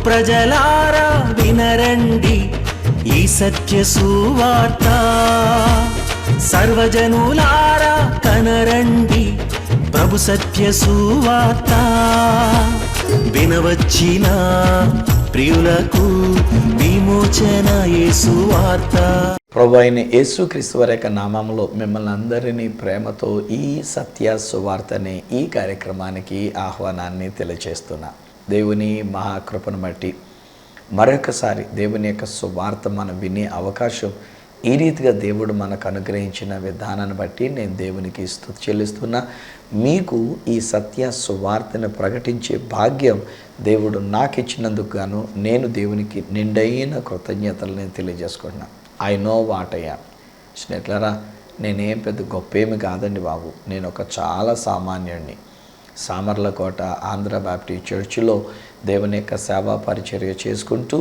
ప్రజలారా వినరండి ఈ సత్య సువార్త, సర్వజనులారా కనరండి ప్రభు సత్య సువార్త. వినవచ్చిన ప్రియులకు విమోచన యేసు వార్త. ప్రభు అయిన యేసుక్రీస్తు వారి యొక్క నామములో మిమ్మల్ని అందరినీ ప్రేమతో ఈ సత్య సువార్త అనే ఈ కార్యక్రమానికి ఆహ్వానాన్ని తెలియజేస్తున్నా. దేవుని మహాకృపను బట్టి మరొకసారి దేవుని యొక్క సువార్త మనం వినే అవకాశం ఈ రీతిగా దేవుడు మనకు అనుగ్రహించిన విధానాన్ని బట్టి నేను దేవునికి స్తుతి చెల్లిస్తున్నా. మీకు ఈ సత్య సువార్తను ప్రకటించే భాగ్యం దేవుడు నాకు ఇచ్చినందుకు గాను నేను దేవునికి నిండైన కృతజ్ఞతలు తెలియజేసుకుంటున్నాను. I know what I yam. స్నేహితులారా, నేనేం పెద్ద గొప్ప ఏమి కాదండి బాబు. నేను ఒక చాలా సామాన్యుడిని. సామర్లకోట ఆంధ్ర బాప్టిస్ట్ చర్చిలో దేవుని యొక్క సేవా పరిచర్య చేసుకుంటూ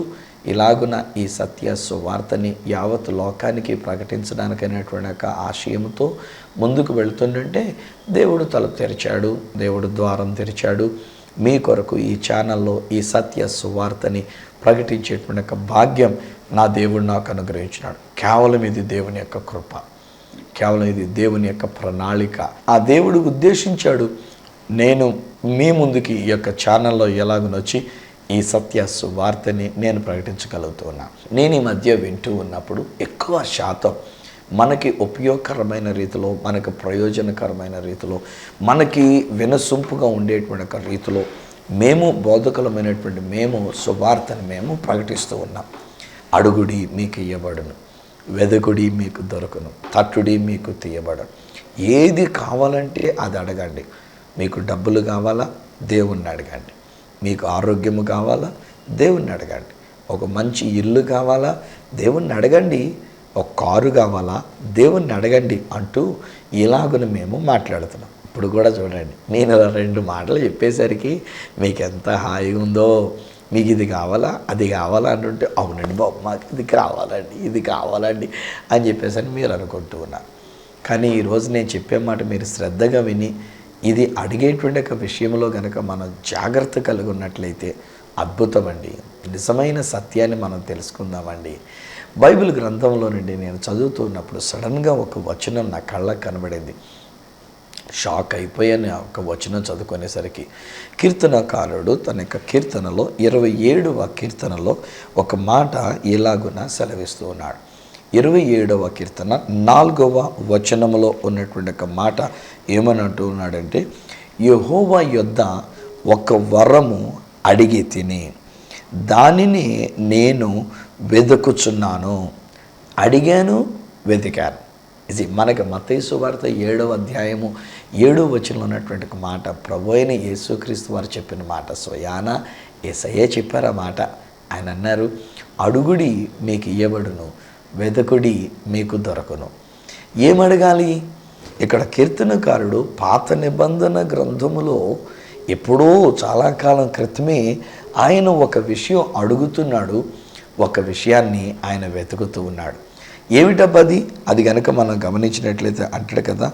ఇలాగున ఈ సత్య సువార్తని యావత్ లోకానికి ప్రకటించడానికైనటువంటి యొక్క ఆశయంతో ముందుకు వెళుతుంటే దేవుడు తలుపు తెరిచాడు, దేవుడు ద్వారం తెరిచాడు. మీ కొరకు ఈ ఛానల్లో ఈ సత్య సువార్తని ప్రకటించేటువంటి యొక్క భాగ్యం నా దేవుడు నాకు అనుగ్రహించినాడు. కేవలం ఇది దేవుని యొక్క కృప, కేవలం ఇది దేవుని యొక్క ప్రణాళిక. ఆ దేవుడు ఉద్దేశించాడు నేను మీ ముందుకి ఈ యొక్క ఛానల్లో ఎలాగనొచ్చి ఈ సత్య సువార్తని నేను ప్రకటించగలుగుతున్నా. నేను ఈ మధ్య వింటూ ఉన్నప్పుడు ఎక్కువ శాతం మనకి ఉపయోగకరమైన రీతిలో, మనకు ప్రయోజనకరమైన రీతిలో, మనకి వినసొంపుగా ఉండేటువంటి రీతిలో మేము బోధకులమైనటువంటి మేము సువార్తని మేము ప్రకటిస్తూ ఉన్నాం. అడుగుడి మీకు ఇయ్యబడును, వెదకుడి మీకు దొరకను, తట్టుడి మీకు తీయబడను. ఏది కావాలంటే అది అడగండి. మీకు డబ్బులు కావాలా, దేవుణ్ణి అడగండి. మీకు ఆరోగ్యము కావాలా, దేవుణ్ణి అడగండి. ఒక మంచి ఇల్లు కావాలా, దేవుణ్ణి అడగండి. ఒక కారు కావాలా, దేవుణ్ణి అడగండి అంటూ ఇలాగున మేము మాట్లాడుతున్నాం. ఇప్పుడు కూడా చూడండి, నేను 2 మాటలు చెప్పేసరికి మీకు ఎంత హాయిగా ఉందో. మీకు ఇది కావాలా, అది కావాలా అంటుంటే అవునండి బాబు మాకు ఇది కావాలండి, ఇది కావాలండి అని చెప్పేసి మీరు అనుకుంటూ ఉన్నారు. కానీ ఈరోజు నేను చెప్పే మాట మీరు శ్రద్ధగా విని ఇది అడిగేటువంటి ఒక విషయంలో కనుక మనం జాగ్రత్త కలిగి ఉన్నట్లయితే అద్భుతమండి. నిజమైన సత్యాన్ని మనం తెలుసుకుందామండి. బైబిల్ గ్రంథంలో నుండి నేను చదువుతున్నప్పుడు సడన్గా ఒక వచనం నా కళ్ళకు కనబడింది. షాక్ అయిపోయాను ఆ ఒక వచనం చదువుకునేసరికి. కీర్తనకారుడు తన యొక్క కీర్తనలో 27వ కీర్తనలో ఒక మాట ఇలాగున సెలవిస్తూ ఉన్నాడు. 27వ కీర్తన 4వ వచనములో ఉన్నటువంటి ఒక మాట ఏమనంటూ ఉన్నాడంటే, యెహోవా యొద్ద ఒక వరము అడిగి తిని దానిని నేను వెతుకుచున్నాను. అడిగాను, వెతికాను. ఇది మనకి మత్తయి సువార్త 7వ అధ్యాయము 7వ వచనంలో ఉన్నటువంటి ఒక మాట ప్రభు అయిన యేసుక్రీస్తు వారు చెప్పిన మాట. స్వయాన యేసయ్యే చెప్పారు ఆ మాట. ఆయన అన్నారు, అడుగుడి మీకు ఇయ్యబడును, వెదకుడి మీకు దొరకను. ఏమడగాలి? ఇక్కడ కీర్తనకారుడు పాత నిబంధన గ్రంథములో ఎప్పుడో చాలా కాలం క్రితమే ఆయన ఒక విషయం అడుగుతున్నాడు, ఒక విషయాన్ని ఆయన వెతుకుతూ ఉన్నాడు. ఏమిటబ్బది? అది కనుక మనం గమనించినట్లయితే అంటాడు కదా,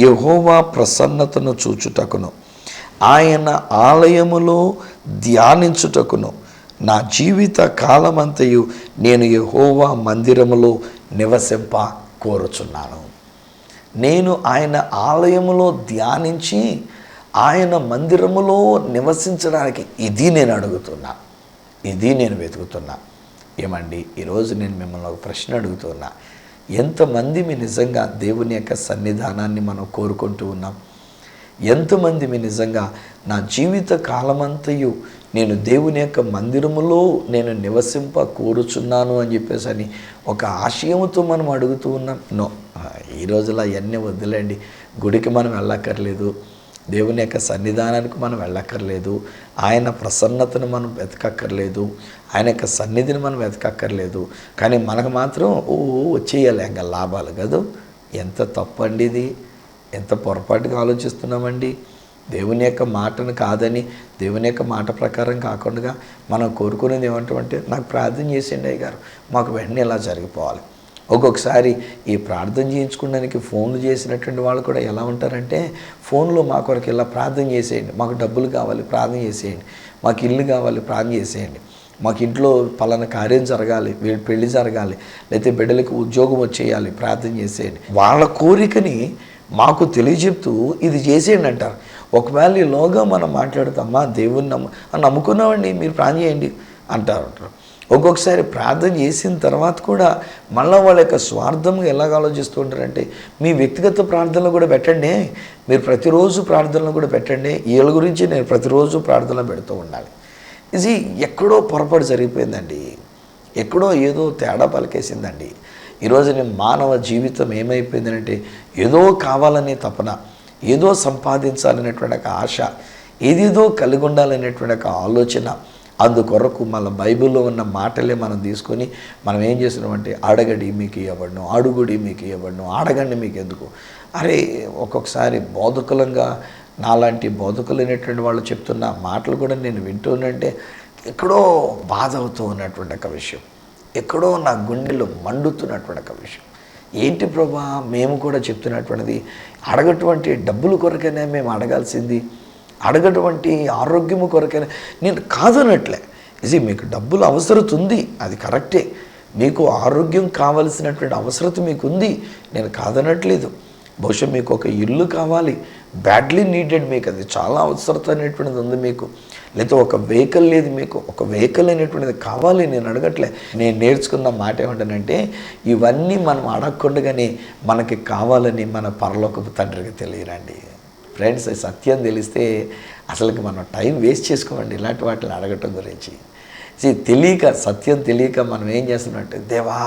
యెహోవా ప్రసన్నతను చూచుటకును ఆయన ఆలయములో ధ్యానించుటకును నా జీవిత కాలమంతయు నేను యెహోవా మందిరములో నివసింప కోరుచున్నాను. నేను ఆయన ఆలయములో ధ్యానించి ఆయన మందిరములో నివసించడానికి ఇది నేను అడుగుతున్నా, ఇది నేను వెతుకుతున్నా. ఏమండి, ఈరోజు నేను మిమ్మల్ని ఒక ప్రశ్న అడుగుతున్నా. ఎంతమంది మీ నిజంగా దేవుని యొక్క సన్నిధానాన్ని మనం కోరుకుంటూ ఉన్నాం? ఎంతమంది మీ నిజంగా నా జీవిత కాలమంతయు నేను దేవుని యొక్క మందిరములో నేను నివసింప కోరుచున్నాను అని చెప్పేసి అని ఒక ఆశయంతో మనం అడుగుతూ ఉన్నాం? నో, ఈ రోజులో అవన్నీ వద్దులేండి. గుడికి మనం వెళ్ళక్కర్లేదు, దేవుని యొక్క సన్నిధానానికి మనం వెళ్ళక్కర్లేదు, ఆయన ప్రసన్నతను మనం వెతకక్కర్లేదు, ఆయన యొక్క సన్నిధిని మనం వెతకక్కర్లేదు. కానీ మనకు మాత్రం వచ్చేయాలి ఇంకా లాభాలు కదా. ఎంత తప్పండి ఇది, ఎంత పొరపాటుగా ఆలోచిస్తున్నామండి. దేవుని యొక్క మాటను కాదని, దేవుని యొక్క మాట ప్రకారం కాకుండా మనం కోరుకునేది ఏమంటామంటే, నాకు ప్రార్థన చేసేయండి అయ్య గారు, మాకు వెంటనే ఇలా జరిగిపోవాలి. ఒక్కొక్కసారి ఈ ప్రార్థన చేయించుకోవడానికి ఫోన్లు చేసినటువంటి వాళ్ళు కూడా ఎలా ఉంటారంటే, ఫోన్లో మా కొరకు ఇలా ప్రార్థన చేసేయండి, మాకు డబ్బులు కావాలి ప్రార్థన చేసేయండి, మాకు ఇల్లు కావాలి ప్రార్థన చేసేయండి, మాకు ఇంట్లో పలానా కార్యం జరగాలి, వీడి పెళ్లి జరగాలి, లేకపోతే బిడ్డలకు ఉద్యోగం వచ్చేయాలి, ప్రార్థన చేసేయండి. వాళ్ళ కోరికని మాకు తెలియజెప్తూ ఇది చేసేయండి అంటారు. ఒకవేళ ఈలోగా మనం మాట్లాడతామా దేవుని నమ్ముకున్నామండి, మీరు ప్రార్థన చేయండి అంటారు. ఒక్కొక్కసారి ప్రార్థన చేసిన తర్వాత కూడా మళ్ళీ వాళ్ళ యొక్క స్వార్థంగా ఎలాగ ఆలోచిస్తూ ఉంటారంటే, మీ వ్యక్తిగత ప్రార్థనలు కూడా పెట్టండి, మీరు ప్రతిరోజు ప్రార్థనలు కూడా పెట్టండి, వీళ్ళ గురించి నేను ప్రతిరోజు ప్రార్థనలు పెడుతూ ఉండాలి. ఇది ఎక్కడో పొరపాటు జరిగిపోయిందండి, ఎక్కడో ఏదో తేడా పలికేసిందండి. ఈరోజు మానవ జీవితం ఏమైపోయిందంటే, ఏదో కావాలనే తపన, ఏదో సంపాదించాలనేటువంటి ఒక ఆశ, ఏదేదో కలిగి ఉండాలనేటువంటి ఒక ఆలోచన, అందుకొరకు మళ్ళీ బైబిల్లో ఉన్న మాటలే మనం తీసుకొని మనం ఏం చేస్తున్నామంటే, అడగడి మీకు ఇవ్వబడును, అడుగుడి మీకు ఇవ్వబడును, అడగండి మీకు ఎందుకు. అరే ఒక్కొక్కసారి బోధకులంగా నాలాంటి బోధకులైనటువంటి వాళ్ళు చెప్తున్న మాటలు కూడా నేను వింటూనంటే ఎక్కడో బాధ అవుతూ ఉన్నటువంటి ఒక విషయం, ఎక్కడో నా గుండెలో మండుతున్నటువంటి ఒక విషయం. ఏంటి ప్రభా మేము కూడా చెప్తున్నటువంటిది, అడగటువంటి డబ్బుల కొరకైనా మేము అడగాల్సింది, అడగటువంటి ఆరోగ్యము కొరకైనా. నేను కాదనట్లే, ఇది మీకు డబ్బులు అవసరం ఉంది, అది కరెక్టే, మీకు ఆరోగ్యం కావలసినటువంటి అవసరం మీకు ఉంది, నేను కాదనట్లేదు. బహుశా మీకు ఒక ఇల్లు కావాలి, బ్యాడ్లీ నీడెడ్, మీకు అది చాలా అవసరం అనేటువంటిది ఉంది మీకు. లేకపోతే ఒక వెహికల్ లేదు, మీకు ఒక వెహికల్ అనేటువంటిది కావాలి, నేను అడగట్లే. నేను నేర్చుకున్న మాట ఏమంటానంటే, ఇవన్నీ మనం అడగకుండానే మనకి కావాలని మన పరలోకపు తండ్రికి తెలియరండి. ఫ్రెండ్స్, సత్యం తెలిస్తే అసలుకి మనం టైం వేస్ట్ చేసుకోమండి ఇలాంటి వాటిని అడగటం గురించి. తెలియక, సత్యం తెలియక మనం ఏం చేస్తున్నామంటే, దేవా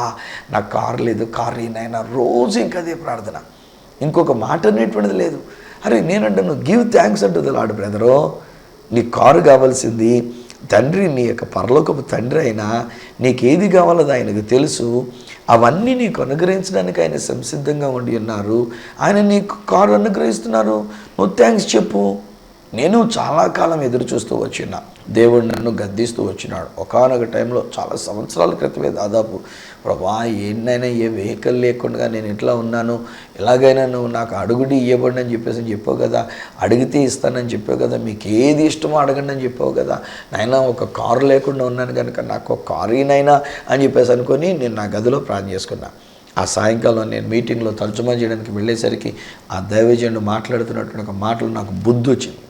నాకు కారు లేదు, కారు ఈయనైనా రోజు ఇంకా అదే ప్రార్థన, ఇంకొక మాట అనేటువంటిది లేదు. అరే నేనంటాను, గివ్ థ్యాంక్స్ అంటూ లాడు బ్రదరు, నీ కారు కావాల్సింది తండ్రి, నీ యొక్క పరలోకపు తండ్రి అయినా నీకేది కావాలో ఆయనకు తెలుసు, అవన్నీ నీకు అనుగ్రహించడానికి ఆయన సంసిద్ధంగా ఉండి ఉన్నారు. ఆయన నీకు కారు అనుగ్రహిస్తున్నారు, నువ్వు థ్యాంక్స్ చెప్పు. నేను చాలా కాలం ఎదురు చూస్తూ వచ్చిన దేవుడు నన్ను గద్దిస్తూ వచ్చినాడు. ఒకానొక టైంలో చాలా సంవత్సరాల క్రితమే, దాదాపు ప్రభా ఏంటైనా ఏ వెహికల్ లేకుండా నేను ఇట్లా ఉన్నాను, ఎలాగైనా నువ్వు నాకు అడుగుడి ఇవ్వబడి అని చెప్పేసి చెప్పావు కదా, అడిగితే ఇస్తానని చెప్పావు కదా, మీకు ఏది ఇష్టమో అడగండి అని చెప్పావు కదా, నాయనా ఒక కారు లేకుండా ఉన్నాను కనుక నాకు ఒక కారునైనా అని చెప్పేసి అనుకొని నేను నా గదిలో ప్రార్థన చేసుకున్నా. ఆ సాయంకాలం నేను మీటింగ్లో తర్జుమా చేయడానికి వెళ్ళేసరికి ఆ దైవజనుడు మాట్లాడుతున్నటువంటి ఒక మాటలు నాకు బుద్ధి వచ్చింది.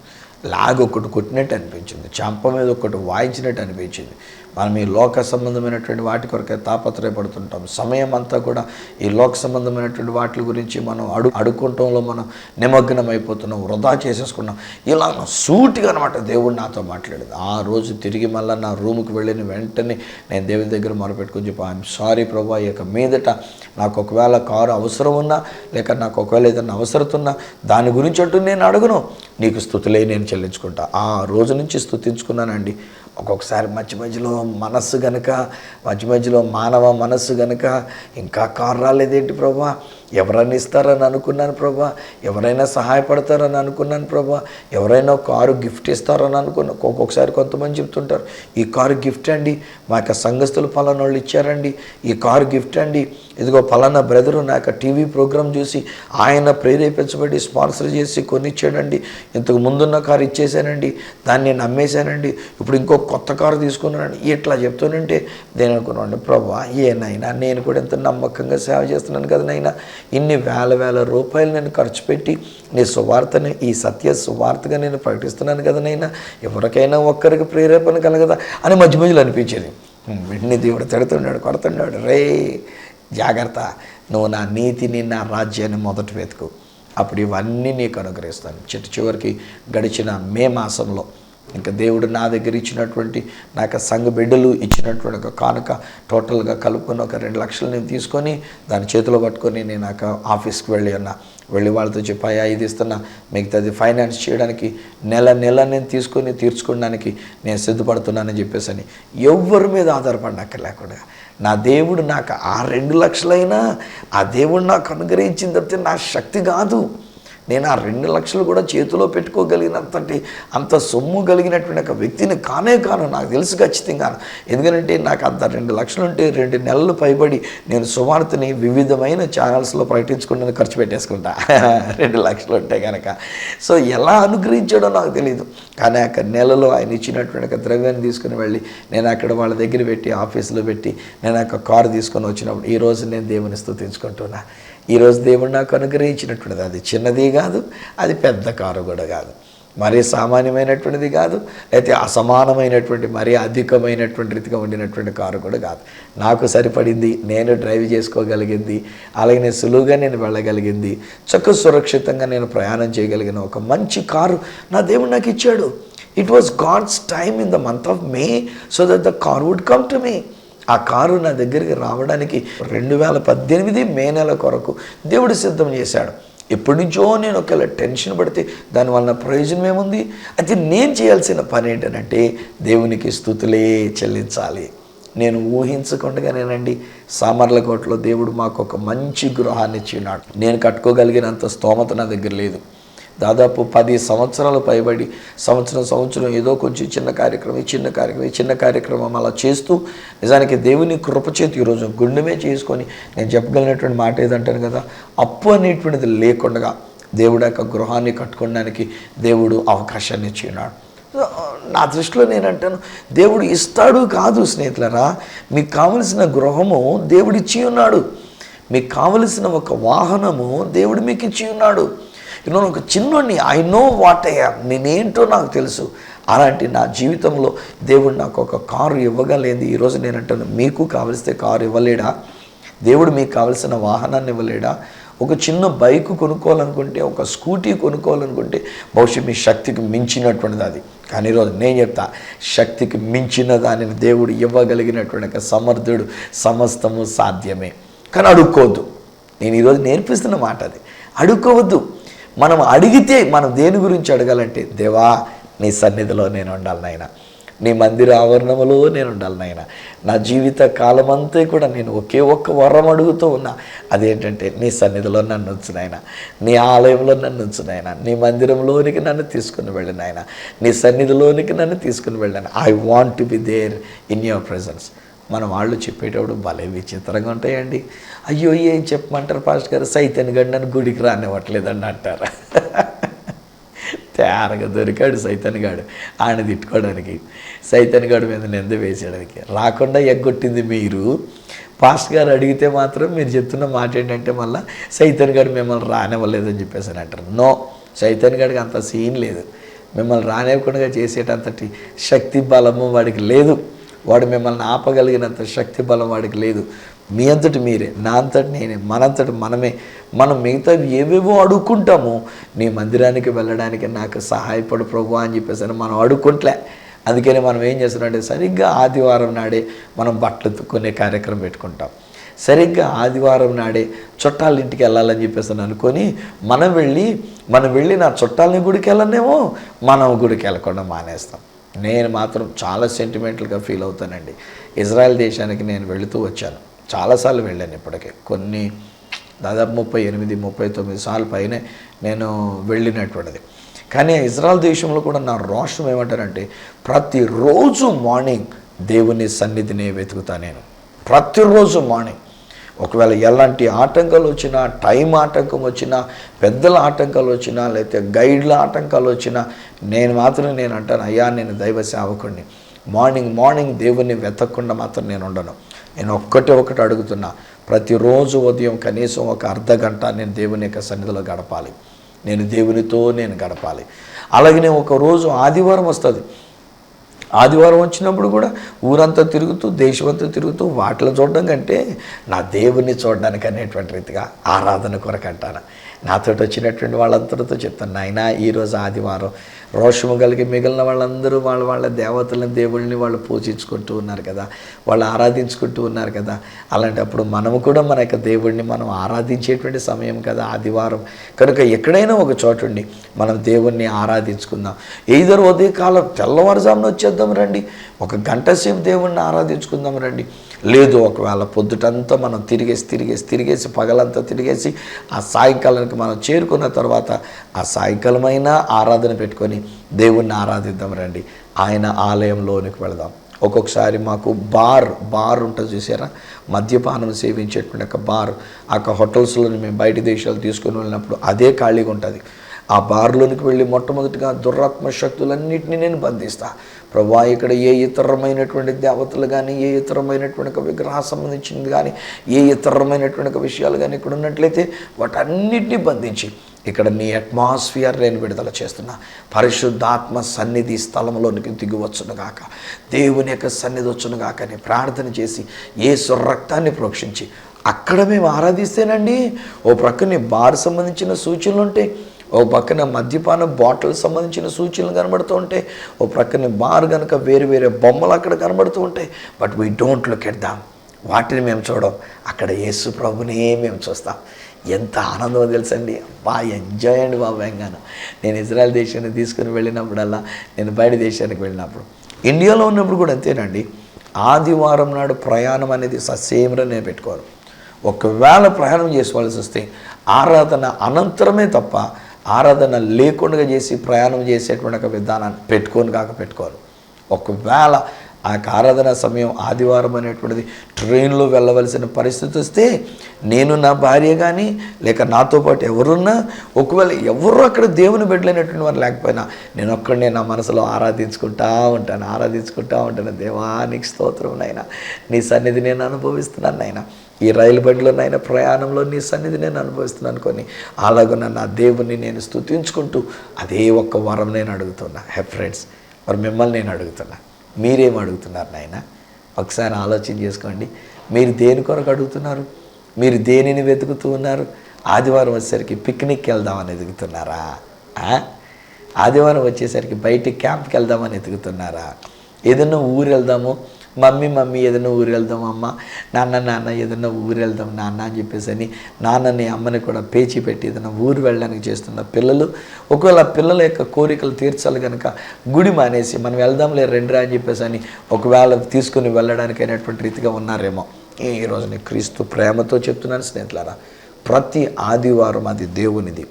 ఒకటి కొట్టినట్టు అనిపించింది, చెంప మీద ఒకటి వాయించినట్టు అనిపించింది. మనం ఈ లోక సంబంధమైనటువంటి వాటి కొరకే తాపత్రయపడుతుంటాం. సమయం అంతా కూడా ఈ లోక సంబంధమైనటువంటి వాటి గురించి మనం అడుక్కుంటంలో మనం నిమగ్నం అయిపోతున్నాం, వృధా చేసేసుకున్నాం. ఇలా సూటిగా అనమాట దేవుడు నాతో మాట్లాడింది. ఆ రోజు తిరిగి మళ్ళీ నా రూమ్కి వెళ్ళిన వెంటనే నేను దేవుని దగ్గర మొరపెట్టుకుని చెప్పి, ఐఎమ్ సారీ ప్రభా, ఇక మీదట నాకు ఒకవేళ కారు అవసరం ఉన్నా, లేక నాకు ఒకవేళ ఏదైనా అవసరం ఉన్నా దాని గురించి అంటూ నేను అడగను, నీకు స్తుతులే నేను చెల్లించుకుంటా. ఆ రోజు నుంచి స్తుతించుకున్నానండి. ఒక్కొక్కసారి మధ్యలో మనస్సు గనుక, మధ్యలో మానవ మనస్సు గనుక, ఇంకా కారు రాలేదేంటి ప్రభా, ఎవరైనా ఇస్తారని అనుకున్నాను ప్రభా, ఎవరైనా సహాయపడతారని అనుకున్నాను ప్రభా, ఎవరైనా కారు గిఫ్ట్ ఇస్తారని అనుకున్నా. ఒక్కొక్కసారి కొంతమంది చెప్తుంటారు, ఈ కారు గిఫ్ట్ అండి, మా యొక్క సంఘస్థులు పలానా వాళ్ళు ఇచ్చారండి, ఈ కారు గిఫ్ట్ అండి, ఇదిగో పలానా బ్రదరు నా యొక్క టీవీ ప్రోగ్రాం చూసి ఆయన ప్రేరేపించబడి స్పాన్సర్ చేసి కొనిచ్చాడండి, ఇంతకు ముందున్న కారు ఇచ్చేసానండి, దాన్ని నేను అమ్మేశానండి, ఇప్పుడు ఇంకో కొత్త కారు తీసుకున్నానండి, ఇట్లా చెప్తానంటే నేను అనుకున్నాను, ప్రభా ఏనైనా నేను కూడా ఎంత నమ్మకంగా సేవ చేస్తున్నాను కదా నైనా, ఇన్ని వేల రూపాయలు నేను ఖర్చు పెట్టి నీ సువార్తని, ఈ సత్య సువార్తగా నేను ప్రకటిస్తున్నాను కదా నైనా, ఎవరికైనా ఒక్కరికి ప్రేరేపణ కలగదా అని మధ్యలో అనిపించేది. వెంటనే దేవుడు తిడుతున్నాడు, కొడుతున్నాడు, రే జాగ్రత్త, నువ్వు నా నీతిని నా రాజ్యాన్ని మొదట వెతుకు, అప్పుడు ఇవన్నీ నీకు అనుగ్రహిస్తాను. చివరికి గడిచిన మే మాసంలో ఇంకా దేవుడు నా దగ్గర ఇచ్చినటువంటి నా యొక్క సంఘ బిడ్డలు ఇచ్చినటువంటి ఒక కానుక టోటల్గా కలుపుకొని ఒక 2 లక్షలు నేను తీసుకొని దాని చేతిలో పట్టుకొని నేను ఆఫీస్కి వెళ్ళి వాళ్ళతో చెప్పాయా, ఇది ఇస్తున్నా, మిగతాది ఫైనాన్స్ చేయడానికి నెల నేను తీసుకొని తీర్చుకోవడానికి నేను సిద్ధపడుతున్నానని చెప్పేసి ఎవరి మీద ఆధారపడనక్కర్లేకుండా నా దేవుడు నాకు ఆ 2 లక్షలైనా ఆ దేవుడు నాకు అనుగ్రహించిన తప్పితే నా శక్తి కాదు, నేను ఆ 2 లక్షలు కూడా చేతిలో పెట్టుకోగలిగినంతటి అంత సొమ్ము కలిగినటువంటి ఒక వ్యక్తిని కాను, నాకు తెలుసు ఖచ్చితంగా. ఎందుకంటే నాకు అంత 2 లక్షలు ఉంటే 2 నెలలు పైబడి నేను సువార్తని వివిధమైన ఛానల్స్లో ప్రకటించుకుంటే ఖర్చు పెట్టేసుకుంటా 2 లక్షలు ఉంటే కనుక. సో ఎలా అనుగ్రహించాడో నాకు తెలియదు. కానీ ఆ నెలలో ఆయన ఇచ్చినటువంటి ఒక ద్రవ్యాన్ని తీసుకుని వెళ్ళి నేను అక్కడ వాళ్ళ దగ్గర పెట్టి ఆఫీసులో పెట్టి నేను ఒక కారు తీసుకొని వచ్చినప్పుడు ఈరోజు నేను దేవుని స్తుతించుకుంటున్నా. ఈరోజు దేవుడు నాకు అనుగ్రహించినటువంటిది అది చిన్నది కాదు, అది పెద్ద కారు కూడా కాదు, మరీ సామాన్యమైనటువంటిది కాదు, అయితే అసమానమైనటువంటి మరీ అధికమైనటువంటి రీతిగా ఉండినటువంటి కారు కూడా కాదు. నాకు సరిపడింది, నేను డ్రైవ్ చేసుకోగలిగింది, అలాగే నేను సులువుగా నేను వెళ్ళగలిగింది, సురక్షితంగా నేను ప్రయాణం చేయగలిగిన ఒక మంచి కారు నా దేవుడు నాకు ఇచ్చాడు. It was God's time in the month of May so that the car would come to me. ఆ కారు నా దగ్గరికి రావడానికి 2018 మే నెల కొరకు దేవుడు సిద్ధం చేశాడు. ఎప్పటి నుంచో నేను ఒకవేళ టెన్షన్ పడితే దానివల్ల ప్రయోజనం ఏముంది? అయితే నేను చేయాల్సిన పని ఏంటంటే దేవునికి స్తుతులే చెల్లించాలి. నేను ఊహించకుండానేనండి సామర్లకోటలో దేవుడు మాకు ఒక మంచి గృహాన్ని ఇచ్చినాడు. నేను కట్టుకోగలిగినంత స్తోమత నా దగ్గర లేదు. దాదాపు 10 సంవత్సరాలు పైబడి సంవత్సరం ఏదో కొంచెం చిన్న కార్యక్రమం అలా చేస్తూ నిజానికి దేవుని కృపచేతి ఈరోజు గుండెమే చేసుకొని నేను చెప్పగలిగినటువంటి మాట ఏదంటాను కదా, అప్పు అనేటువంటిది లేకుండా దేవుడు యొక్క గృహాన్ని కట్టుకోవడానికి దేవుడు అవకాశాన్ని ఇచ్చినాడు. నా దృష్టిలో నేనంటాను దేవుడు ఇస్తాడు కాదు స్నేహితులరా, మీకు కావలసిన గృహము దేవుడు ఇచ్చి ఉన్నాడు, మీకు కావలసిన ఒక వాహనము దేవుడు మీకు ఇచ్చి ఉన్నాడు. ఒక చిన్నోడిని I know what I am, నేనేంటో నాకు తెలుసు. అలాంటి నా జీవితంలో దేవుడు నాకు ఒక కారు ఇవ్వగలేదు. ఈరోజు నేనంటాను మీకు కావలిస్తే కారు ఇవ్వలేడా? దేవుడు మీకు కావలసిన వాహనాన్ని ఇవ్వలేడా? ఒక చిన్న బైక్ కొనుక్కోవాలనుకుంటే, ఒక స్కూటీ కొనుక్కోవాలనుకుంటే బహుశా మీ శక్తికి మించినటువంటిది అది. కానీ ఈరోజు నేను చెప్తా, శక్తికి మించిన దానిని దేవుడు ఇవ్వగలిగినటువంటి ఒక సమర్థుడు, సమస్తము సాధ్యమే. కానీ అడుక్కోవద్దు. నేను ఈరోజు నేర్పిస్తున్న మాట అది, అడుక్కోవద్దు. మనం అడిగితే మనం దేని గురించి అడగాలంటే, దేవా నీ సన్నిధిలో నేను ఉండాలి నాయన, నీ మందిర ఆవరణములో నేను ఉండాలి నాయన, నా జీవిత కాలమంతా కూడా నేను ఒకే ఒక్క వరం అడుగుతూ ఉన్నా, అదేంటంటే నీ సన్నిధిలో నన్ను ఉంచు నాయన, నీ ఆలయంలో నన్ను ఉంచు నాయన, నీ మందిరంలోనికి నన్ను తీసుకుని వెళ్ళి నాయన, నీ సన్నిధిలోనికి నన్ను తీసుకుని వెళ్ళాను. I want to be there in your presence. మన వాళ్ళు చెప్పేటప్పుడు భలే విచిత్రంగా ఉంటాయండి. అయ్యో ఏం చెప్పమంటారు పాస్టర్ గారు, సైతాన్ గడు నన్ను గుడికి రానివ్వట్లేదండి అంటారు. తేరగా దొరికాడు సైతాన్ గాడు ఆయన తిట్టుకోవడానికి, సైతాన్ గాడు మీద నింద వేసేయడానికి. రాకుండా ఎగ్గొట్టింది మీరు. పాస్టర్ గారు అడిగితే మాత్రం మీరు చెప్తున్న మాట ఏంటంటే మళ్ళీ సైతాన్ గాడు మిమ్మల్ని రానివ్వలేదని చెప్పేసి అని అంటారు. నో, సైతాన్ గాడికి అంత సీన్ లేదు. మిమ్మల్ని రానివ్వకుండా చేసేటంతటి శక్తి బలము వాడికి లేదు. వాడు మిమ్మల్ని ఆపగలిగినంత శక్తి బలం వాడికి లేదు. మీ అంతటి మీరే, నా అంతటి నేనే, మనంతటి మనమే. మనం మిగతా ఏవేవో అడుక్కుంటామో, నీ మందిరానికి వెళ్ళడానికి నాకు సహాయపడు ప్రభు అని చెప్పేసి మనం అడుక్కుంటలే. అందుకని మనం ఏం చేస్తున్నామంటే సరిగ్గా ఆదివారం నాడే మనం బట్టలు ఉతుక్కునే కార్యక్రమం పెట్టుకుంటాం. సరిగ్గా ఆదివారం నాడే చుట్టాల ఇంటికి వెళ్ళాలని చెప్పేసి అనుకొని మనం వెళ్ళి నా చుట్టాలని గుడికి వెళ్ళనేమో మనం గుడికి వెళ్ళకుండా మానేస్తాం. నేను మాత్రం చాలా సెంటిమెంటల్గా ఫీల్ అవుతానండి. ఇజ్రాయెల్ దేశానికి నేను వెళుతూ వచ్చాను, చాలాసార్లు వెళ్ళాను. ఇప్పటికే కొన్ని దాదాపు 38-39 సార్లు పైనే నేను వెళ్ళినటువంటిది. కానీ ఇజ్రాయెల్ దేశంలో కూడా నా రోషం ఏమంటారంటే, ప్రతిరోజు మార్నింగ్ దేవుని సన్నిధిని వెతుకుతా నేను. ప్రతిరోజు మార్నింగ్ ఒకవేళ ఎలాంటి ఆటంకాలు వచ్చినా, టైం ఆటంకం వచ్చినా, పెద్దల ఆటంకాలు వచ్చినా, లేకపోతే గైడ్ల ఆటంకాలు వచ్చినా, నేను అంటాను, అయ్యా నేను దైవ సేవకుడిని, మార్నింగ్ దేవుణ్ణి వెతకకుండా మాత్రం నేను ఉండను. నేను ఒకటి అడుగుతున్నా, ప్రతిరోజు ఉదయం కనీసం ఒక అర్ధ గంట నేను దేవుని యొక్క సన్నిధిలో గడపాలి, నేను దేవునితో నేను గడపాలి. అలాగనే ఒకరోజు ఆదివారం వస్తుంది. ఆదివారం వచ్చినప్పుడు కూడా ఊరంతా తిరుగుతూ, దేశమంతా తిరుగుతూ వాటిలో చూడడం కంటే నా దేవుణ్ణి చూడడానికి అనేటువంటి రీతిగా ఆరాధన కొరకు అంటాను. నాతో వచ్చినటువంటి వాళ్ళందరితో చెప్తాను, నాయనా ఈరోజు ఆదివారం, రోషము కలిగి మిగిలిన వాళ్ళందరూ వాళ్ళ దేవతలను, దేవుళ్ళని వాళ్ళు పూజించుకుంటూ ఉన్నారు కదా, వాళ్ళు ఆరాధించుకుంటూ ఉన్నారు కదా. అలాంటప్పుడు మనము కూడా మన యొక్క దేవుడిని మనం ఆరాధించేటువంటి సమయం కదా ఆదివారం. కనుక ఎక్కడైనా ఒక చోటుండి మనం దేవుణ్ణి ఆరాధించుకుందాం. ఏదో ఉదయకాలం తెల్లవారుజామున వచ్చేద్దాం రండి, ఒక గంట సేపు దేవుణ్ణి ఆరాధించుకుందాం రండి. లేదు ఒకవేళ పొద్దుటంతా మనం తిరిగేసి పగలంతా తిరిగేసి ఆ సాయంకాలానికి మనం చేరుకున్న తర్వాత ఆ సాయంకాలమైనా ఆరాధన పెట్టుకొని దేవుణ్ణి ఆరాధిద్దాం రండి. ఆయన ఆలయంలోనికి వెళదాం. ఒక్కొక్కసారి మాకు బార్ ఉంటుంది చూసారా, మద్యపానం సేవించేటువంటి ఒక బార్. ఆ హోటల్స్లో మేము బయట దేశాలు తీసుకుని వెళ్ళినప్పుడు అదే ఖాళీగా ఉంటుంది. ఆ బార్లోనికి వెళ్ళి మొట్టమొదటిగా దురాత్మ శక్తులన్నింటినీ నేను బంధిస్తా. ప్రభువా, ఇక్కడ ఏ ఇతరమైనటువంటి దేవతలు కానీ, ఏ ఇతరమైనటువంటి విగ్రహ సంబంధించింది కానీ, ఏ ఇతరమైనటువంటి విషయాలు కానీ ఇక్కడ ఉన్నట్లయితే వాటన్నిటినీ బంధించి ఇక్కడ నీ అట్మాస్ఫియర్ నేను విడుదల చేస్తున్నా. పరిశుద్ధాత్మ సన్నిధి స్థలంలోనికి దిగివచ్చునుగాక, దేవుని యొక్క సన్నిధి వచ్చునుగాక అని ప్రార్థన చేసి యేసు రక్తాన్ని ప్రోక్షించి అక్కడ మేము ఆరాధిస్తేనండి ఓ ప్రక్కనే బార్ సంబంధించిన సూచనలు ఉంటాయి, ఓ పక్కన మద్యపాన బాటిల్ సంబంధించిన సూచనలు కనబడుతూ ఉంటాయి, ఓ ప్రక్కన బార్ కనుక వేరే బొమ్మలు అక్కడ కనబడుతూ ఉంటాయి. But we don't look at them. వాటిని మేము చూడం, అక్కడ యేసు ప్రభునే మేము చూస్తాం. ఎంత ఆనందమో తెలుసండి. ఎంజాయ్ అండి బాబు. ఎంగాను నేను ఇజ్రాయెల్ దేశాన్ని తీసుకుని వెళ్ళినప్పుడల్లా, నేను బయట దేశానికి వెళ్ళినప్పుడు, ఇండియాలో ఉన్నప్పుడు కూడా అంతేనండి. ఆదివారం నాడు ప్రయాణం అనేది ససేమరా నేను పెట్టుకోను. ఒకవేళ ప్రయాణం చేసుకోవాల్సి వస్తే ఆరాధన అనంతరమే తప్ప ఆరాధన లేకుండా చేసి ప్రయాణం చేసేటువంటి ఒక విధానాన్ని పెట్టుకోను. ఒకవేళ ఆ ఆరాధన సమయం ఆదివారం అనేటువంటిది ట్రైన్లో వెళ్ళవలసిన పరిస్థితి వస్తే నేను, నా భార్య కానీ లేక నాతో పాటు ఎవరున్నా, ఒకవేళ ఎవరు అక్కడ దేవుని బిడ్డలైనటువంటి వారు లేకపోయినా నేను ఒక్కడినే నా మనసులో ఆరాధించుకుంటా ఉంటాను. దేవానికి స్తోత్రం నాయనా, నీ సన్నిధి నేను అనుభవిస్తున్నాను నాయనా. ఈ రైలు బండిలో నాయన ప్రయాణంలో నీ సన్నిధి నేను అనుభవిస్తున్నాను కొని అలాగున్న నా దేవుణ్ణి నేను స్తుతించుకుంటూ అదే ఒక్క వరం నేను అడుగుతున్నా. ఫ్రెండ్స్, మరి మిమ్మల్ని నేను అడుగుతున్నా, మీరేం అడుగుతున్నారు నాయన? ఒకసారి ఆలోచన చేసుకోండి. మీరు దేని కొరకు అడుగుతున్నారు? మీరు దేనిని వెతుకుతూ ఉన్నారు? ఆదివారం వచ్చేసరికి పిక్నిక్కి వెళ్దామని ఎదుగుతున్నారా? ఆదివారం వచ్చేసరికి బయట క్యాంప్కి వెళ్దామని ఎదుగుతున్నారా? ఏదన్నా ఊరు వెళ్దాము, మమ్మీ ఏదైనా ఊరు వెళ్దాం, అమ్మ నాన్న ఏదైనా ఊరు వెళ్దాం నాన్న అని చెప్పేసి అని నాన్నని అమ్మని కూడా పేచి పెట్టి ఏదైనా ఊరు వెళ్ళడానికి చేస్తున్న పిల్లలు, ఒకవేళ పిల్లల యొక్క కోరికలు తీర్చాలి కనుక గుడి మానేసి మనం వెళ్దాంలే రెండురా అని చెప్పేసి అని ఒకవేళ తీసుకుని వెళ్ళడానికి అయినటువంటి రీతిగా ఉన్నారేమో. ఈరోజు నేను క్రీస్తు ప్రేమతో చెప్తున్నాను స్నేహితులారా, ప్రతి ఆదివారం అది దేవునిది.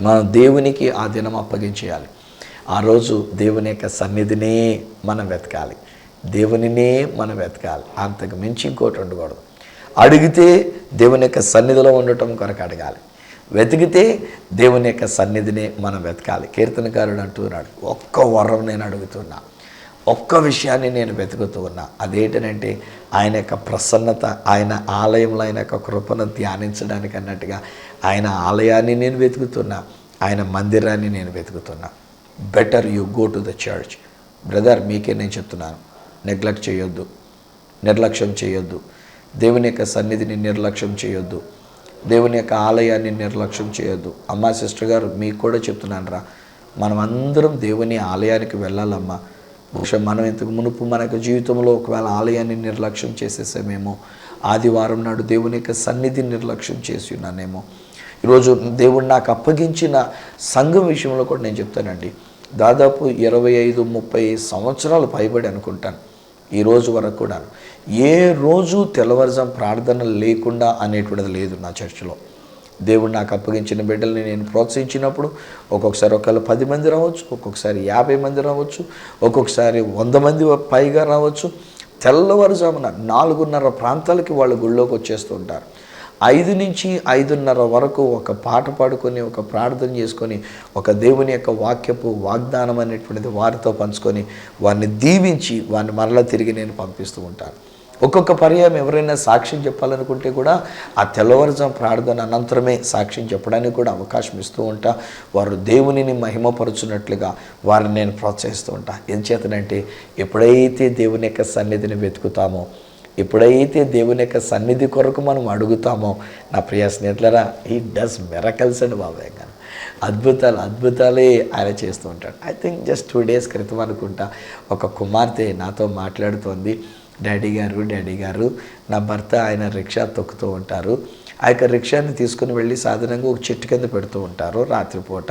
మనం దేవునికి ఆ దినం అప్పగించేయాలి. ఆ రోజు దేవుని యొక్క సన్నిధినే మనం వెతకాలి, దేవునినే మనం వెతకాలి. అంతకు మించి ఇంకోటి ఉండకూడదు. అడిగితే దేవుని యొక్క సన్నిధిలో ఉండటం కొరకు అడగాలి, వెతికితే దేవుని యొక్క సన్నిధినే మనం వెతకాలి. కీర్తనకారుడు అంటున్నాడు, ఒక్క వరం నేను అడుగుతున్నా, ఒక్క విషయాన్ని నేను వెతుకుతూ ఉన్నా. అదేంటనంటే ఆయన యొక్క ప్రసన్నత, ఆయన ఆలయంలో ఆయన యొక్క కృపను ధ్యానించడానికి అన్నట్టుగా ఆయన ఆలయాన్ని నేను వెతుకుతున్నా, ఆయన మందిరాన్ని నేను వెతుకుతున్నా. Better you go to the church. Brother, మీకే నేను చెప్తున్నాను, నెగ్లెక్ట్ చేయొద్దు, నిర్లక్ష్యం చేయొద్దు, దేవుని యొక్క సన్నిధిని నిర్లక్ష్యం చేయొద్దు, దేవుని యొక్క ఆలయాన్ని నిర్లక్ష్యం చేయొద్దు. అమ్మా సిస్టర్ గారు, మీకు కూడా చెప్తున్నాను రా, మనం అందరం దేవుని ఆలయానికి వెళ్ళాలమ్మా. బహుశా మనం ఇంతకు మునుపు మన యొక్క జీవితంలో ఒకవేళ ఆలయాన్ని నిర్లక్ష్యం చేసేసామేమో, ఆదివారం నాడు దేవుని యొక్క సన్నిధిని నిర్లక్ష్యం చేసి ఉన్నానేమో. ఈరోజు దేవుడు నాకు అప్పగించిన సంఘం విషయంలో కూడా నేను చెప్తానండి, దాదాపు 25-30 సంవత్సరాలు పైబడి అనుకుంటాను ఈ రోజు వరకు కూడా ఏ రోజు తెల్లవారుజాము ప్రార్థన లేకుండా అనేటువంటిది లేదు నా చర్చిలో. దేవుడు నాకు అప్పగించిన బిడ్డల్ని నేను ప్రోత్సహించినప్పుడు ఒక్కొక్కసారి ఒకవేళ 10 మంది రావచ్చు, ఒక్కొక్కసారి 50 మంది రావచ్చు, ఒక్కొక్కసారి 100 మంది పైగా రావచ్చు. తెల్లవారుజామున 4:30 ప్రాంతాలకి వాళ్ళు గుళ్ళోకి వచ్చేస్తూ ఉంటారు. 5 నుంచి 5:30 వరకు ఒక పాట పాడుకొని, ఒక ప్రార్థన చేసుకొని, ఒక దేవుని యొక్క వాక్యపు వాగ్దానం అనేటువంటిది వారితో పంచుకొని, వారిని దీవించి వారిని మరలా తిరిగి నేను పంపిస్తూ ఉంటాను. ఒక్కొక్క పర్యాయం ఎవరైనా సాక్ష్యం చెప్పాలనుకుంటే కూడా ఆ తెల్లవారుజాము ప్రార్థన అనంతరమే సాక్ష్యం చెప్పడానికి కూడా అవకాశం ఇస్తూ ఉంటా. వారు దేవునిని మహిమపరుచున్నట్లుగా వారిని నేను ప్రోత్సహిస్తూ ఉంటా. ఎంచేతనంటే ఎప్పుడైతే దేవుని యొక్క సన్నిధిని వెతుకుతామో, ఎప్పుడైతే దేవుని యొక్క సన్నిధి కొరకు మనం అడుగుతామో, నా ప్రియ స్నేహితులరా, ఈ డస్ మిరకల్స్ అండి బాబాయ్ గారు, అద్భుతాలే ఆయన చేస్తూ ఉంటాడు. ఐ థింక్ జస్ట్ 2 days క్రితం అనుకుంటా ఒక కుమార్తె నాతో మాట్లాడుతోంది, డాడీ గారు నా భర్త ఆయన రిక్షా తొక్కుతూ ఉంటారు, ఆ యొక్క రిక్షాని తీసుకుని వెళ్ళి సాధారణంగా ఒక చెట్టు కింద పెడుతూ ఉంటారు రాత్రిపూట.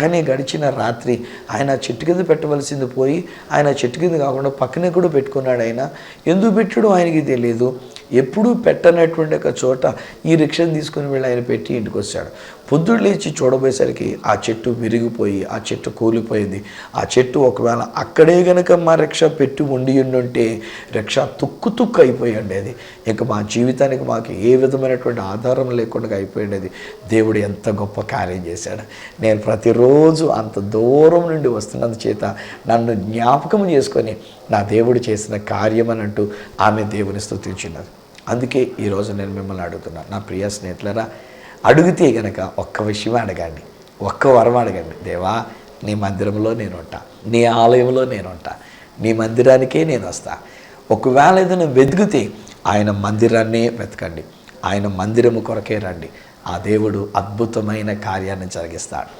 కానీ గడిచిన రాత్రి ఆయన చెట్టు కింద పెట్టవలసింది పోయి ఆయన చెట్టు కింద కాకుండా పక్కనే కూడా పెట్టుకున్నాడు. ఆయన ఎందుకు పెట్టాడో ఆయనకి తెలియదు. ఎప్పుడూ పెట్టనటువంటి ఒక చోట ఈ రిక్షాని తీసుకుని వెళ్ళి ఆయన పెట్టి ఇంటికి వచ్చాడు. పొద్దుడు లేచి చూడబోయేసరికి ఆ చెట్టు విరిగిపోయి ఆ చెట్టు కూలిపోయింది. ఆ చెట్టు ఒకవేళ అక్కడే గనక మా రిక్షా పెట్టి ఉండి ఉండుంటే రిక్షా తుక్కు అయిపోయి ఉండేది. ఇక మా జీవితానికి మాకు ఏ విధమైనటువంటి ఆధారం లేకుండా అయిపోయింది. దేవుడు ఎంత గొప్ప కార్యం చేశాడు. నేను ప్రతిరోజు అంత దూరం నుండి వస్తున్నందు చేత నన్ను జ్ఞాపకం చేసుకొని నా దేవుడు చేసిన కార్యం అని అంటూ ఆమె దేవుని స్తుతించినది. అందుకే ఈరోజు నేను మిమ్మల్ని అడుగుతున్నాను, నా ప్రియ స్నేహితులరా, అడిగితే గనక ఒక్క విషయం అడగండి, ఒక్క వరం అడగండి. దేవా, నీ మందిరంలో నేను ఉంటా, నీ ఆలయంలో నేను ఉంటా, నీ మందిరానికే నేను వస్తా. ఒకవేళ ఏదైనా వెతికితే ఆయన మందిరాన్నే వెతకండి, ఆయన మందిరము కొరకే రండి. ఆ దేవుడు అద్భుతమైన కార్యాన్ని జరిగిస్తాడు.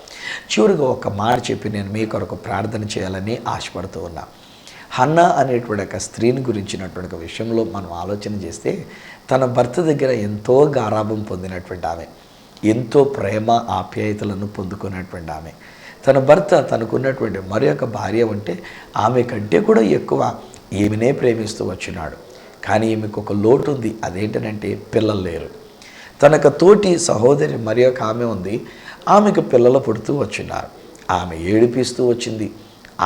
చివరిగా ఒక మాట చెప్పి నేను మీ కొరకు ప్రార్థన చేయాలని ఆశపడుతూ ఉన్నా. హన్నా అనేటువంటి ఒక స్త్రీని గురించినటువంటి విషయంలో మనం ఆలోచన చేస్తే, తన భర్త దగ్గర ఎంతో గారాభం పొందినటువంటి ఆమె, ఎంతో ప్రేమ ఆప్యాయతలను పొందుకున్నటువంటి ఆమె. తన భర్త తనకున్నటువంటి మరి యొక్క భార్య ఉంటే ఆమె కంటే కూడా ఎక్కువ ఈమెనే ప్రేమిస్తూ వచ్చినాడు. కానీ ఈమెకు ఒక లోటు ఉంది. అదేంటంటే పిల్లలు లేరు. తనకు తోటి సహోదరి మరి యొక్క ఆమె ఉంది, ఆమెకు పిల్లలు పుడుతూ వచ్చినారు. ఆమె ఏడిపిస్తూ వచ్చింది,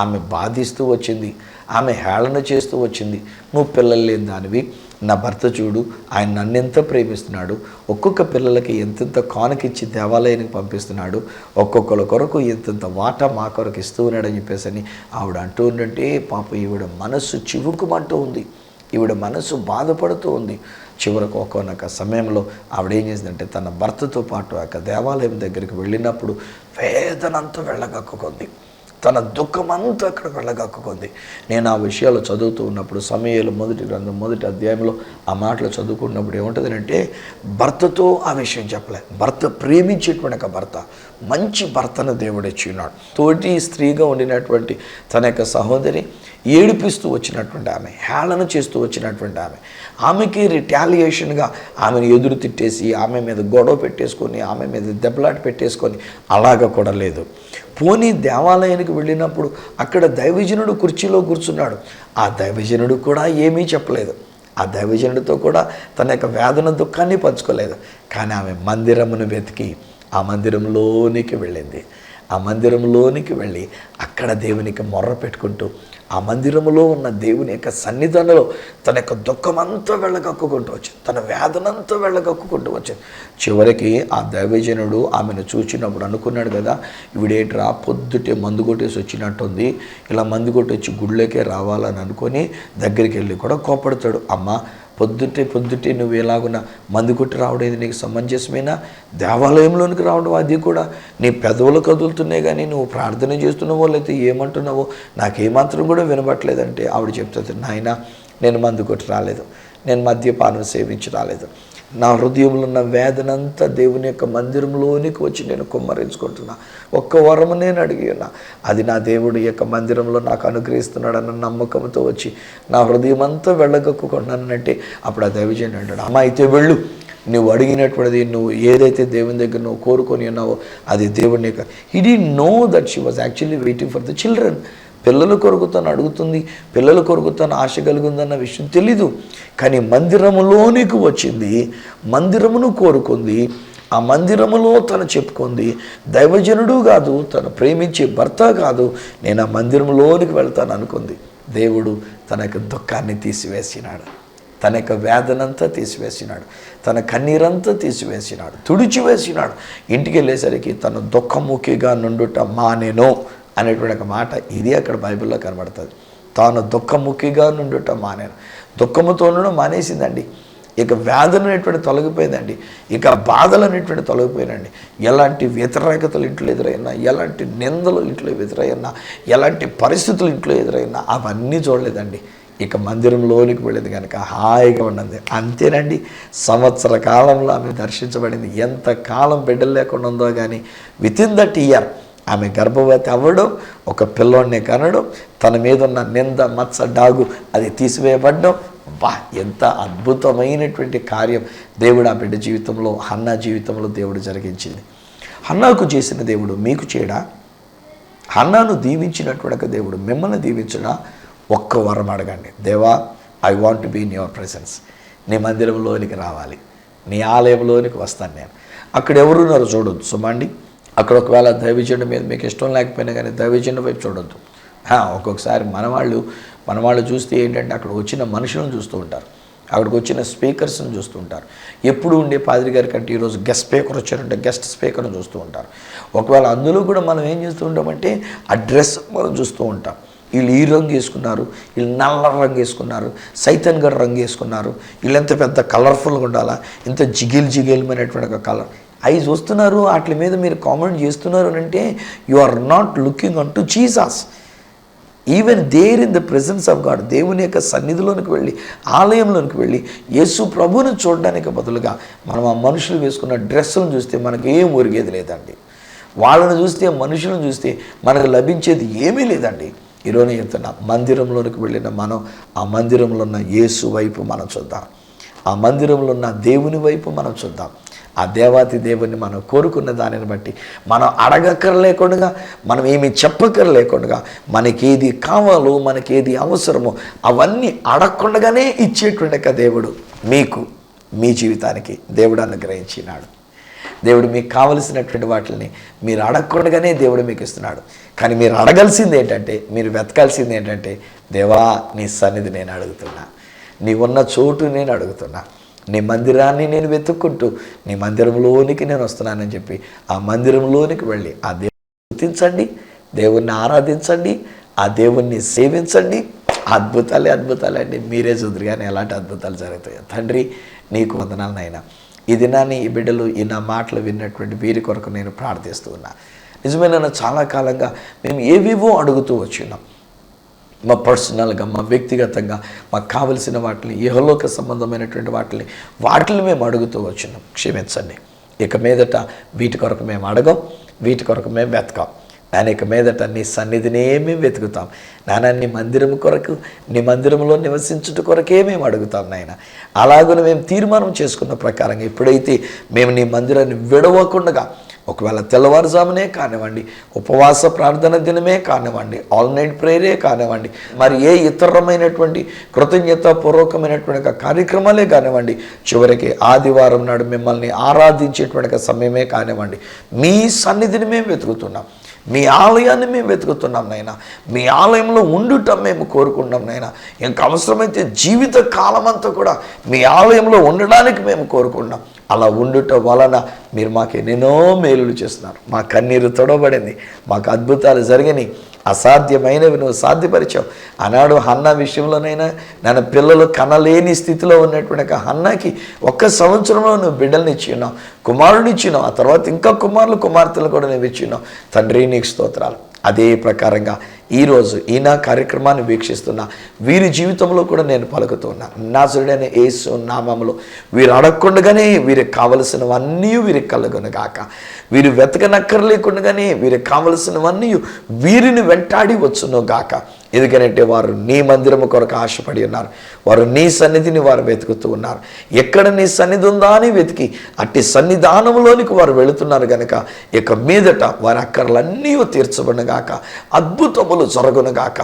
ఆమె బాధిస్తూ వచ్చింది, ఆమె హేళన చేస్తూ వచ్చింది. నువ్వు పిల్లలు లేని దానివి, నా భర్త చూడు, ఆయన నన్నెంత ప్రేమిస్తున్నాడు, ఒక్కొక్క పిల్లలకి ఎంతెంత కానుకిచ్చి దేవాలయానికి పంపిస్తున్నాడు, ఒక్కొక్కరి కొరకు ఎంతెంత వాటా మా కొరకు ఇస్తూ ఉన్నాడని చెప్పేసి అని ఆవిడ అంటూ ఉండంటే, పాప ఈవిడ మనస్సు చివుకుమంటూ ఉంది, ఈవిడ మనస్సు బాధపడుతూ ఉంది. చివరకు ఒకనొక సమయంలో ఆవిడ ఏం చేసిందంటే, తన భర్తతో పాటు ఆ దేవాలయం దగ్గరికి వెళ్ళినప్పుడు వేదనంతా వెళ్ళగక్కుంది, తన దుఃఖమంతా అక్కడ వెళ్ళగక్కుంది. నేను ఆ విషయాలు చదువుతూ ఉన్నప్పుడు సమూయేలు మొదటి గ్రంథం 1వ అధ్యాయంలో ఆ మాటలు చదువుకున్నప్పుడు ఏముంటుందంటే, భర్తతో ఆ విషయం చెప్పలే, భర్త ప్రేమించేటువంటి ఒక భర్త, మంచి భర్తను దేవుడు ఇచ్చి ఉన్నాడు. తోటి స్త్రీగా ఉండినటువంటి తన యొక్క సహోదరి ఏడిపిస్తూ వచ్చినటువంటి ఆమె, హేళన చేస్తూ వచ్చినటువంటి ఆమెకి రిటాలియేషన్గా ఆమెను ఎదురు తిట్టేసి ఆమె మీద గొడవ పెట్టేసుకొని ఆమె మీద దెబ్బలాట పెట్టేసుకొని అలాగ కూడా లేదు. పోనీ దేవాలయానికి వెళ్ళినప్పుడు అక్కడ దైవజనుడు కుర్చీలో కూర్చున్నాడు. ఆ దైవజనుడు కూడా ఏమీ చెప్పలేదు, ఆ దైవజనుడితో కూడా తన యొక్క వేదన దుఃఖాన్ని పంచుకోలేదు. కానీ ఆమె మందిరమును వెతికి ఆ మందిరంలోనికి వెళ్ళింది. ఆ మందిరంలోనికి వెళ్ళి అక్కడ దేవునికి మొర్ర పెట్టుకుంటూ ఆ మందిరంలో ఉన్న దేవుని యొక్క సన్నిధానంలో తన యొక్క దుఃఖమంతా వెళ్ళగక్కుంటూ వచ్చింది, తన వేదనంతా వెళ్ళగక్కుంటూ వచ్చింది. చివరికి ఆ దైవజనుడు ఆమెను చూచినప్పుడు అనుకున్నాడు కదా, ఇవిడేట్రా పొద్దుటే మందు కొట్టేసి వచ్చినట్టుంది, ఇలా మందు కొట్టొచ్చి గుళ్ళకే రావాలని అనుకొని దగ్గరికి వెళ్ళి కూడా కోపడతాడు. అమ్మ, పొద్దుటే నువ్వు ఎలాగున్నా మందు కొట్టి రావడం ఇది నీకు సమంజసమేనా? దేవాలయంలోనికి రావడం అది కూడా నీ పెదవులు కదులుతున్నాయి, కానీ నువ్వు ప్రార్థన చేస్తున్నావో లేకపోతే ఏమంటున్నావో నాకేమాత్రం కూడా వినబట్లేదంటే ఆవిడ చెప్తుంది, నాయన, నేను మందు కొట్టి రాలేదు, నేను మద్యపానం సేవించి రాలేదు, నా హృదయంలో ఉన్న వేదనంతా దేవుని యొక్క మందిరంలోనికి వచ్చి నేను కుమ్మరించుకుంటున్నా, ఒక్క వరము నేను అడిగి ఉన్నా, అది నా దేవుడు యొక్క మందిరంలో నాకు అనుగ్రహిస్తున్నాడన్న నమ్మకంతో వచ్చి నా హృదయం అంతా వెళ్ళగక్కుకున్నానంటే అప్పుడు ఆ దైవజనుడు అంటాడు, అమ్మ, అయితే వెళ్ళు, నువ్వు అడిగినటువంటిది, నువ్వు ఏదైతే దేవుని దగ్గర నువ్వు కోరుకొని ఉన్నావో అది దేవుని యొక్క. He did know that she was actually waiting for the children. పిల్లల కొరకు తను అడుగుతుంది, పిల్లల కొరకు తను ఆశ కలిగి ఉందన్న విషయం తెలీదు. కానీ మందిరములోనికి వచ్చింది, మందిరమును కోరుకుంది, ఆ మందిరములో తను చెప్పుకుంది, దైవజనుడు కాదు, తను ప్రేమించే భర్త కాదు, నేను ఆ మందిరంలోనికి వెళ్తాను అనుకుంది. దేవుడు తన యొక్క దుఃఖాన్ని తీసివేసినాడు, తన యొక్క వేదనంతా తీసివేసినాడు, తన కన్నీరంతా తీసివేసినాడు, తుడిచివేసినాడు. ఇంటికి వెళ్ళేసరికి తను దుఃఖముఖిగా నుండుట మానెను అనేటువంటి ఒక మాట ఇది అక్కడ బైబిల్లో కనబడుతుంది. తాను దుఃఖముఖిగా నుండుట మానేను, దుఃఖముతో ఉండడం మానేసిందండి. ఇక వేదన అనేటువంటి తొలగిపోయిందండి, ఇక బాధలు అనేటువంటి తొలగిపోయినండి. ఎలాంటి వ్యతిరేకతలు ఇంట్లో ఎదురైనా, ఎలాంటి నిందలు ఇంట్లో ఎదురైనా, ఎలాంటి పరిస్థితులు ఇంట్లో ఎదురైనా అవన్నీ చూడలేదండి. ఇక మందిరంలోనికి వెళ్ళేది కనుక హాయిగా ఉన్నది. అంతేనండి, సంవత్సర కాలంలో ఆమె దర్శించబడింది. ఎంత కాలం బిడ్డలు లేకుండా ఉందో కానీ వితిన్ దట్ ఇయర్ ఆమె గర్భవతి అవ్వడం, ఒక పిల్లోడిని కనడం, తన మీద ఉన్న నింద మచ్చ డాగు అది తీసివేయబడ్డం, ఎంత అద్భుతమైనటువంటి కార్యం దేవుడు ఆ బిడ్డ జీవితంలో, హన్నా జీవితంలో దేవుడు జరిగించింది. హన్నాకు చేసిన దేవుడు మీకు చేయడా? హన్నాను దీవించినటువంటి దేవుడు మిమ్మల్ని దీవించడా? ఒక్క వరం అడగండి. దేవా, I want to be in your presence. నీ మందిరంలోనికి రావాలి, నీ ఆలయంలోనికి వస్తాను నేను. అక్కడ ఎవరున్నారో చూడొద్దు సుమండి. అక్కడ ఒకవేళ దైవజనుడి మీద మీకు ఇష్టం లేకపోయినా కానీ దైవజనుడి వైపు చూడొద్దు. ఒక్కొక్కసారి మనవాళ్ళు చూస్తే ఏంటంటే అక్కడ వచ్చిన మనుషులను చూస్తూ ఉంటారు, అక్కడికి వచ్చిన స్పీకర్స్ని చూస్తూ ఉంటారు. ఎప్పుడు ఉండే పాదిరి గారి కంటే ఈరోజు గెస్ట్ స్పీకర్ వచ్చారంటే గెస్ట్ స్పీకర్ని చూస్తూ ఉంటారు. ఒకవేళ అందులో కూడా మనం ఏం చేస్తూ ఉంటామంటే ఆ డ్రెస్ మనం చూస్తూ ఉంటాం. వీళ్ళు ఈ రంగు వేసుకున్నారు, వీళ్ళు నల్ల రంగు వేసుకున్నారు, సైతన్ గడ్ రంగు వేసుకున్నారు, వీళ్ళు ఎంత పెద్ద కలర్ఫుల్గా ఉండాలా, ఇంత జిగిల్మైనటువంటి ఒక కలర్ అవి చూస్తున్నారు. వాటి మీద మీరు కామెంట్ చేస్తున్నారు అని అంటే you are not looking unto Jesus. Even there in the presence of God, దేవుని యొక్క సన్నిధిలోనికి వెళ్ళి, ఆలయంలోనికి వెళ్ళి యేసు ప్రభువుని చూడడానికి బదులుగా మనం ఆ మనుషులు వేసుకున్న డ్రెస్సులను చూస్తే మనకు ఏం ఒరిగేది లేదండి. వాళ్ళని చూస్తే, మనుషులను చూస్తే మనకు లభించేది ఏమీ లేదండి. ఈరోజు చెప్తున్నా, మందిరంలోనికి వెళ్ళిన మనం ఆ మందిరంలో ఉన్న యేసు వైపు మనం చూద్దాం, ఆ మందిరంలో ఉన్న దేవుని వైపు మనం చూద్దాం. ఆ దేవాతి దేవుని మనం కోరుకున్న దానిని బట్టి మనం అడగక్కర్లేకుండా, మనం ఏమి చెప్పక్కర్లేకుండా, మనకేది కావాలో, మనకేది అవసరమో అవన్నీ అడగకుండానే ఇచ్చేటువంటి దేవుడు మీకు, మీ జీవితానికి దేవుడు అనుగ్రహించినాడు. దేవుడు మీకు కావలసినటువంటి వాటిని మీరు అడగకుండానే దేవుడు మీకు ఇస్తున్నాడు. కానీ మీరు అడగాల్సింది ఏంటంటే, మీరు వెతకాల్సింది ఏంటంటే, దేవా నీ సన్నిధి నేను అడుగుతున్నా, నీ ఉన్న చోటు నేను అడుగుతున్నా, నీ మందిరాన్ని నేను వెతుక్కుంటూ నీ మందిరంలోనికి నేను వస్తున్నానని చెప్పి ఆ మందిరంలోనికి వెళ్ళి ఆ దేవుని గుర్తించండి, దేవుణ్ణి ఆరాధించండి, ఆ దేవుణ్ణి సేవించండి. అద్భుతాలే అండి. మీరే చూద్దరు కానీ ఎలాంటి అద్భుతాలు జరుగుతాయి. తండ్రి, నీకు వందనాలు నాయనా. ఈ దినాన్ని ఈ బిడ్డలు ఈ నా మాటలు విన్నటువంటి వీరి కొరకు నేను ప్రార్థిస్తూ ఉన్నా. నిజమైన చాలా కాలంగా మేము ఏవేవో అడుగుతూ వచ్చినాం, మా పర్సనల్గా, మా వ్యక్తిగతంగా మాకు కావలసిన వాటిని, ఇహలోక సంబంధమైనటువంటి వాటిని మేము అడుగుతూ వచ్చినాం. క్షమించండి. ఇక మీదట వీటి కొరకు మేము అడగం, వీటి కొరకు మేము వెతకాం. నాయన, ఇక మీదట నీ సన్నిధినే మేము వెతుకుతాం నాయన. నీ మందిరం కొరకు, నీ మందిరంలో నివసించుట కొరకే మేము అడుగుతాం నాయన. అలాగనే మేము తీర్మానం చేసుకున్న ప్రకారంగా ఎప్పుడైతే మేము నీ మందిరాన్ని విడవకుండా, ఒకవేళ తెల్లవారుజామునే కానివ్వండి, ఉపవాస ప్రార్థన దినమే కానివ్వండి, ఆల్ నైట్ ప్రేయరే కానివ్వండి, మరి ఏ ఇతరమైనటువంటి కృతజ్ఞతాపూర్వకమైనటువంటి కార్యక్రమాలే కానివ్వండి, చివరికి ఆదివారం నాడు మిమ్మల్ని ఆరాధించేటువంటి సమయమే కానివ్వండి, మీ సన్నిధిని మేము వెతుకుతున్నాం, మీ ఆలయాన్ని మేము వెతుకుతున్నాం నాయన. మీ ఆలయంలో ఉండుటం మేము కోరుకుంటాం నాయన. ఇంకా అవసరమైతే జీవిత కాలం అంతా కూడా మీ ఆలయంలో ఉండడానికి మేము కోరుకుంటాం. అలా ఉండుట వలన మీరు మాకు ఎన్నెన్నో మేలులు చేస్తున్నారు. మా కన్నీరు తొడబడింది, మాకు అద్భుతాలు జరిగినాయి, అసాధ్యమైనవి నువ్వు సాధ్యపరిచావు. ఆనాడు హన్నా విషయంలోనైనా నన్ను పిల్లలు కనలేని స్థితిలో ఉన్నటువంటి హన్నాకి 1 సంవత్సరంలో నువ్వు బిడ్డల్ని ఇచ్చినావు, కుమారుని ఇచ్చినావు, ఆ తర్వాత ఇంకా కుమారులు కుమార్తెలు కూడా నువ్వు ఇచ్చినావు. తండ్రి, నీకు స్తోత్రాలు. అదే ప్రకారంగా ఈరోజు ఈ నా కార్యక్రమాన్ని వీక్షిస్తున్న వీరి జీవితంలో కూడా నేను పలుకుతున్నా, నాజరుడైన యేసు నామములో వీరు అడగకుండానే వీరికి కావలసినవన్నీ వీరికి కలుగునుగాక. వీరు వెతకనక్కర్లేకుండానే వీరికి కావలసినవన్నీ వీరిని వెంటాడి వచ్చును గాక. ఎందుకనంటే వారు నీ మందిరము కొరకు ఆశపడి ఉన్నారు, వారు నీ సన్నిధిని వారు వెతుకుతూ ఉన్నారు. ఎక్కడ నీ సన్నిధి ఉందా అని వెతికి అట్టి సన్నిధానంలోనికి వారు వెళుతున్నారు కనుక ఇక మీదట వారి అక్కర్లన్నీ తీర్చబడునుగాక, అద్భుతములు జరుగునుగాక,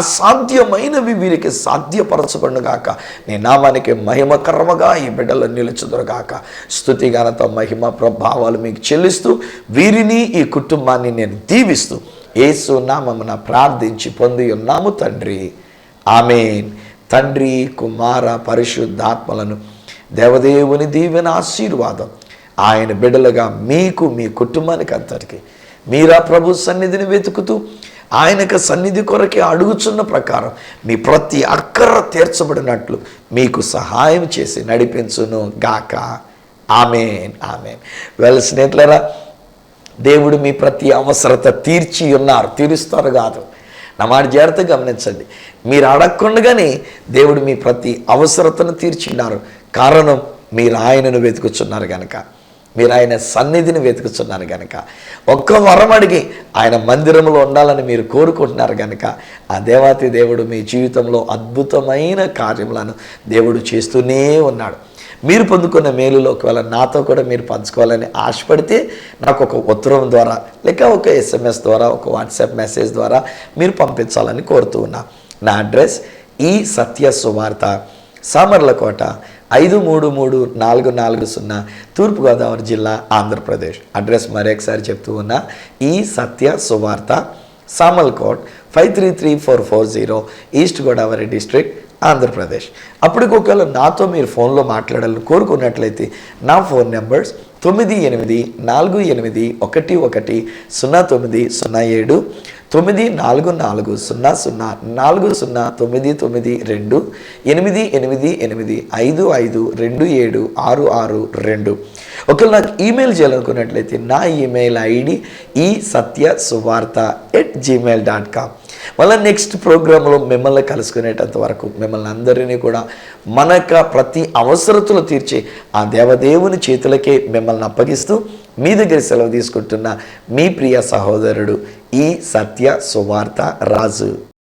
అసాధ్యమైనవి వీరికి సాధ్యపరచబడునుగాక. నీ నామానికి మహిమకరముగా ఈ బిడ్డలు నిలుచుదురుగాక. స్తుతి, ఘనత, మహిమ, ప్రభావాలు మీకు చెల్లిస్తూ వీరిని, ఈ కుటుంబాన్ని నేను దీవిస్తూ యేసు నామమున ప్రార్థించి పొంది ఉన్నాము తండ్రి, ఆమేన్. తండ్రి, కుమార, పరిశుద్ధాత్మలను దేవదేవుని దీవెన ఆశీర్వాదం ఆయన బిడ్డలుగా మీకు, మీ కుటుంబానికి అంతటికి మీరా ప్రభు సన్నిధిని వెతుకుతూ ఆయనకు సన్నిధి కొరకే అడుగుచున్న ప్రకారం మీ ప్రతి అక్కర తీర్చబడినట్లు మీకు సహాయం చేసి నడిపించును గాక. ఆమేన్, ఆమేన్. వెల్ స్నేహితులారా, దేవుడు మీ ప్రతి అవసరత తీర్చి ఉన్నారు, తీరుస్తారు కాదు. నా మాట జాగ్రత్తగా గమనించండి. మీరు అడగకుండానే దేవుడు మీ ప్రతి అవసరతను తీర్చిన్నారు. కారణం మీరు ఆయనను వెతుకుచున్నారు కనుక. మీరు ఆయన సన్నిధిని వెతుకుతున్నారు కనుక, ఒక్క వరం అడిగి ఆయన మందిరంలో ఉండాలని మీరు కోరుకుంటున్నారు కనుక, ఆ దేవాతి దేవుడు మీ జీవితంలో అద్భుతమైన కార్యములను దేవుడు చేస్తూనే ఉన్నాడు. మీరు పొందుకున్న మేలులో ఒకవేళ నాతో కూడా మీరు పంచుకోవాలని ఆశపడితే నాకు ఒక ఉత్తరం ద్వారా, లేక ఒక SMS ద్వారా, ఒక వాట్సాప్ మెసేజ్ ద్వారా మీరు పంపించాలని కోరుతూ ఉన్నా. నా అడ్రస్ ఈ సత్య సువార్త, సామర్లకోట 533440, తూర్పుగోదావరి జిల్లా, ఆంధ్రప్రదేశ్. అడ్రస్ మరొకసారి చెప్తూ ఉన్నా, ఈ సత్య సువార్త, సామర్లకోట్ 533440, ఈస్ట్ గోదావరి డిస్ట్రిక్ట్, ఆంధ్రప్రదేశ్. అప్పటికి ఒకవేళ నాతో మీరు ఫోన్లో మాట్లాడాలని కోరుకున్నట్లయితే నా ఫోన్ నెంబర్స్ 9841110907, 9440040992, 888855276662. ఒకవేళ నాకు ఈమెయిల్ చేయాలనుకున్నట్లయితే నా ఈమెయిల్ ఐడి ఈ satyasuvartha@gmail.com. మళ్ళీ నెక్స్ట్ ప్రోగ్రాంలో మిమ్మల్ని కలుసుకునేటంత వరకు మిమ్మల్ని అందరినీ కూడా మన యొక్క ప్రతి అవసరతలు తీర్చే ఆ దేవదేవుని చేతులకే మిమ్మల్ని అప్పగిస్తూ మీ దగ్గర సెలవు తీసుకుంటున్న మీ ప్రియ సహోదరుడు ఈ సత్య సువార్త రాజు.